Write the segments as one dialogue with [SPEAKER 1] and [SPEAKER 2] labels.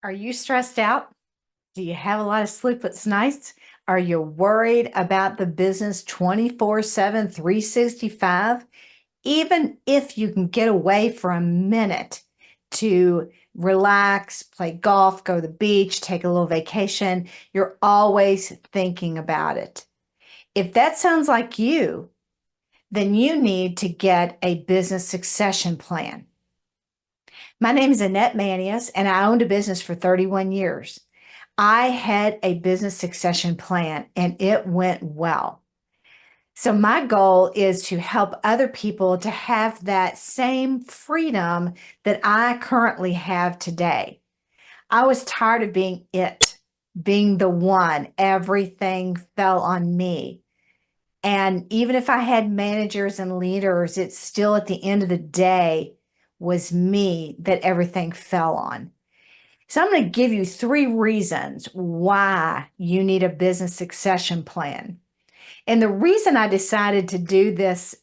[SPEAKER 1] Are you stressed out? Do you have a lot of sleepless nights? Are you worried about the business 24/7, 365? Even if you can get away for a minute to relax, play golf, go to the beach, take a little vacation, you're always thinking about it. If that sounds like you, then you need to get a business succession plan. My name is Annette Manius, and I owned a business for 31 years. I had a business succession plan, and it went well. So, my goal is to help other people to have that same freedom that I currently have today. I was tired of being the one. Everything fell on me. And even if I had managers and leaders, it's still at the end of the day was me that everything fell on. So I'm going to give you 3 reasons why you need a business succession plan. And the reason I decided to do this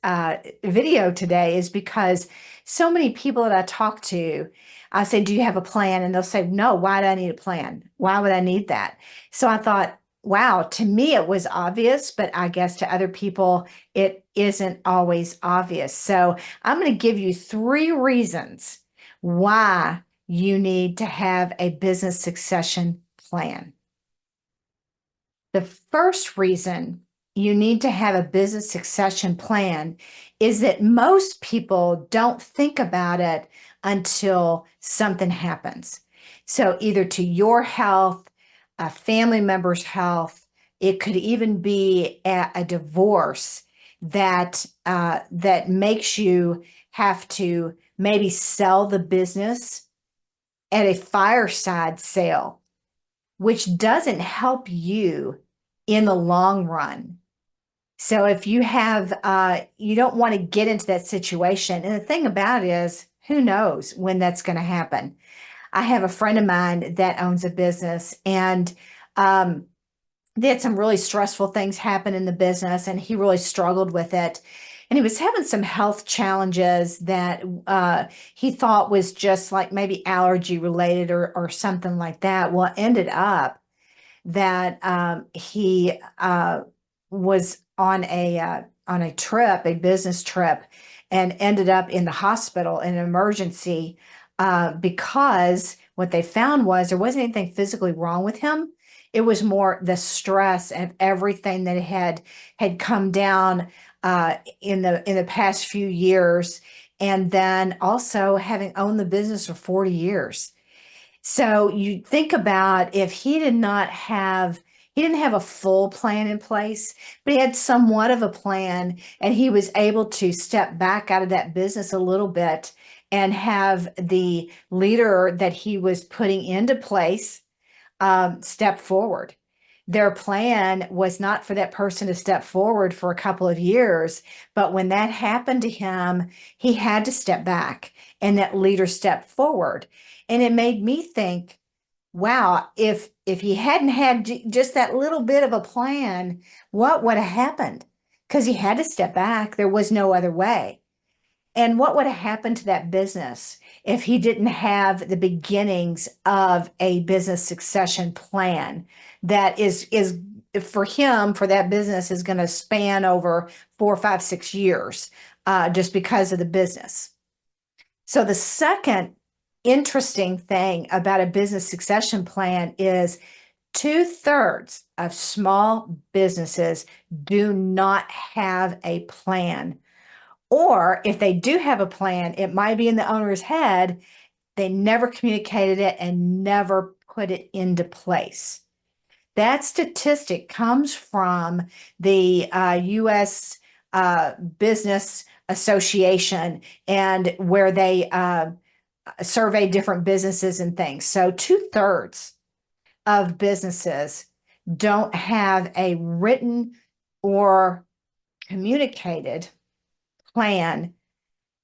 [SPEAKER 1] video today is because so many people that I talk to, I say, do you have a plan? And they'll say, no, why do I need a plan? Why would I need that? So I thought, wow, to me it was obvious, but I guess to other people it isn't always obvious. So I'm going to give you 3 reasons why you need to have a business succession plan. The first reason you need to have a business succession plan is that most people don't think about it until something happens. So, either to your health, a family member's health, it could even be a divorce that makes you have to maybe sell the business at a fireside sale, which doesn't help you in the long run. So if you have, you don't want to get into that situation. And the thing about it is, who knows when that's going to happen? I have a friend of mine that owns a business, and they had some really stressful things happen in the business, and he really struggled with it. And he was having some health challenges that he thought was just like maybe allergy related or something like that. Well, it ended up that he was on a trip, a business trip, and ended up in the hospital in an emergency because what they found was there wasn't anything physically wrong with him. It was more the stress and everything that had come down in the past few years, and then also having owned the business for 40 years. So you think about if he didn't have a full plan in place, but he had somewhat of a plan, and he was able to step back out of that business a little bit and have the leader that he was putting into place step forward. Their plan was not for that person to step forward for a couple of years, but when that happened to him, he had to step back and that leader stepped forward. And it made me think, wow, if he hadn't had just that little bit of a plan, what would have happened? Because he had to step back. There was no other way. And what would have happened to that business if he didn't have the beginnings of a business succession plan that is for him, for that business, is going to span over 4, 5, 6 years just because of the business. So the second interesting thing about a business succession plan is 2/3 of small businesses do not have a plan. Or if they do have a plan, it might be in the owner's head. They never communicated it and never put it into place. That statistic comes from the U.S. Business Association, and where they survey different businesses and things. So 2/3 of businesses don't have a written or communicated plan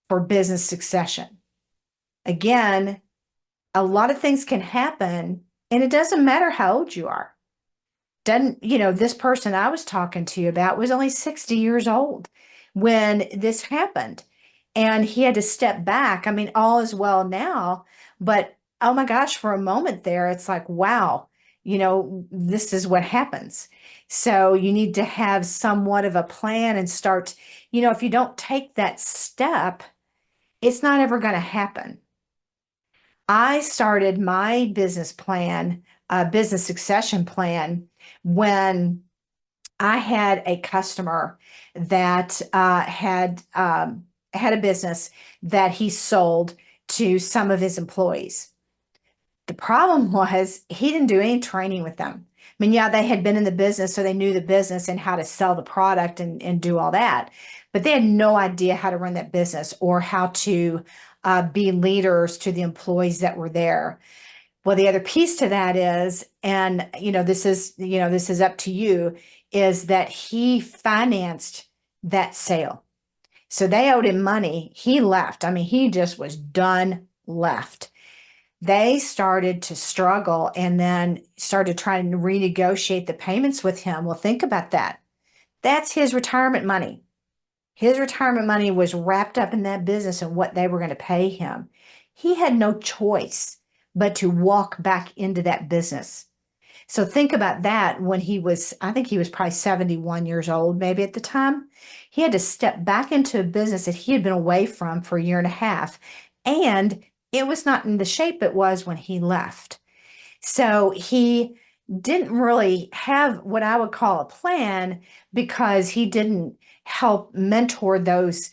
[SPEAKER 1] for business succession. Again, a lot of things can happen, and it doesn't matter how old you are. Doesn't, this person I was talking to you about was only 60 years old when this happened. And he had to step back. I mean, all is well now, but oh my gosh, for a moment there, it's like, wow, this is what happens. So you need to have somewhat of a plan and start, if you don't take that step, it's not ever going to happen. I started my business plan, business succession plan, when I had a customer that had a business that he sold to some of his employees. The problem was he didn't do any training with them. I mean, yeah, they had been in the business, so they knew the business and how to sell the product and do all that. But they had no idea how to run that business or how to be leaders to the employees that were there. Well, the other piece to that is, and this is up to you, is that he financed that sale. So they owed him money. He left. I mean, he just was done, left. They started to struggle and then started trying to renegotiate the payments with him. Well, think about that. That's his retirement money. His retirement money was wrapped up in that business and what they were going to pay him. He had no choice but to walk back into that business. So think about that when I think he was probably 71 years old, maybe at the time. He had to step back into a business that he had been away from for a year and a half. And it was not in the shape it was when he left. So he didn't really have what I would call a plan because he didn't help mentor those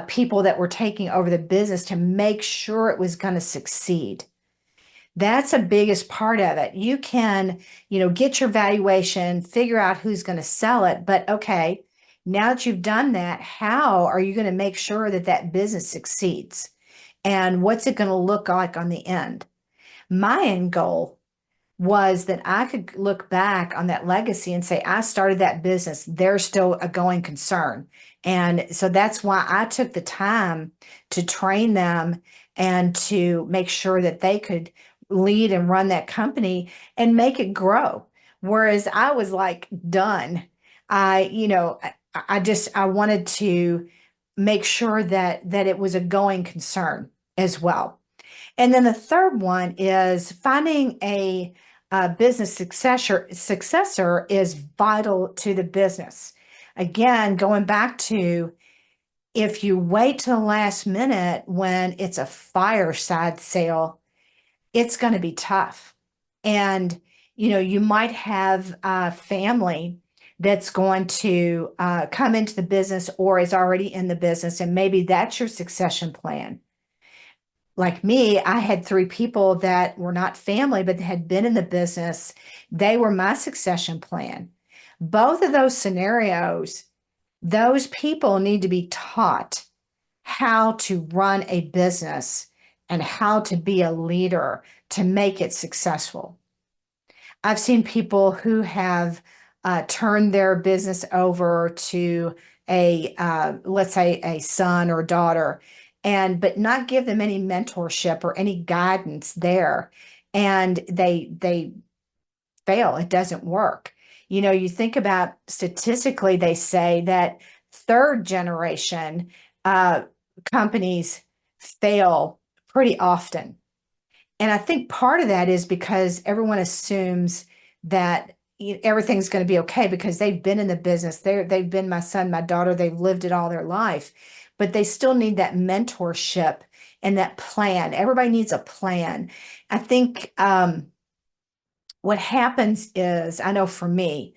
[SPEAKER 1] people that were taking over the business to make sure it was going to succeed. That's the biggest part of it. You can, get your valuation, figure out who's going to sell it. But okay, now that you've done that, how are you going to make sure that that business succeeds? And what's it going to look like on the end? My end goal was that I could look back on that legacy and say, I started that business. They're still a going concern. And so that's why I took the time to train them and to make sure that they could lead and run that company and make it grow. Whereas I was like done. I wanted to make sure that it was a going concern as well. And then the third one is finding a business successor is vital to the business. Again, going back to, if you wait till the last minute when it's a fireside sale, it's going to be tough. And, you might have a family that's going to come into the business or is already in the business, and maybe that's your succession plan. Like me, I had three people that were not family, but had been in the business. They were my succession plan. Both of those scenarios, those people need to be taught how to run a business and how to be a leader to make it successful. I've seen people who have turned their business over to let's say a son or daughter, but not give them any mentorship or any guidance there, and they fail. It doesn't work. You think about, statistically, they say that third generation companies fail pretty often. And I think part of that is because everyone assumes that everything's going to be okay because they've been in the business. They've been my son, my daughter, they've lived it all their life, but they still need that mentorship and that plan. Everybody needs a plan. I think what happens is, I know for me,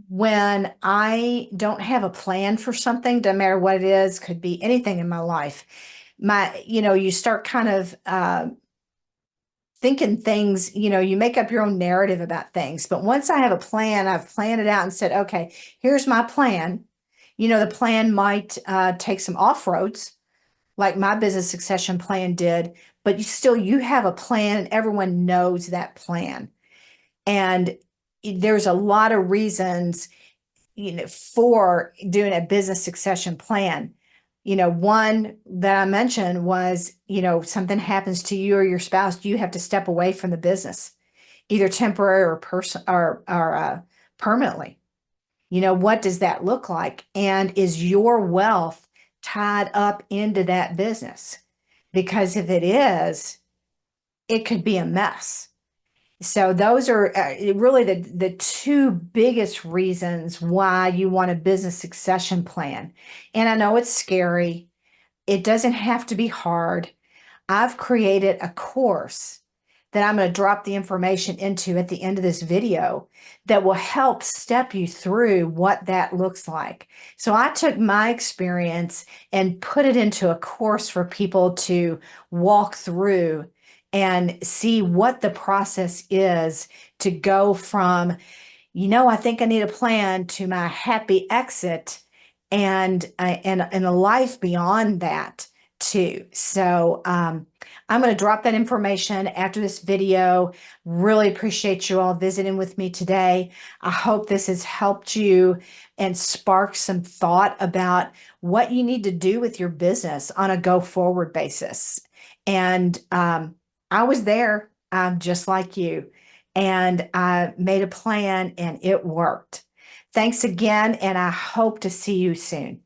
[SPEAKER 1] when I don't have a plan for something, doesn't matter what it is, could be anything in my life, you start kind of thinking things, you make up your own narrative about things. But once I have a plan, I've planned it out and said, okay, here's my plan. The plan might take some off-roads, like my business succession plan did, but you have a plan and everyone knows that plan. And there's a lot of reasons, for doing a business succession plan. One that I mentioned was, something happens to you or your spouse, you have to step away from the business, either temporary or permanently. What does that look like? And is your wealth tied up into that business? Because if it is, it could be a mess. So those are really the two biggest reasons why you want a business succession plan. And I know it's scary. It doesn't have to be hard. I've created a course that I'm going to drop the information into at the end of this video that will help step you through what that looks like. So I took my experience and put it into a course for people to walk through and see what the process is to go from, I think I need a plan, to my happy exit, and a life beyond that too. So I'm going to drop that information after this video. Really appreciate you all visiting with me today. I hope this has helped you and sparked some thought about what you need to do with your business on a go forward basis. And I was there, just like you, and I made a plan and it worked. Thanks again, and I hope to see you soon.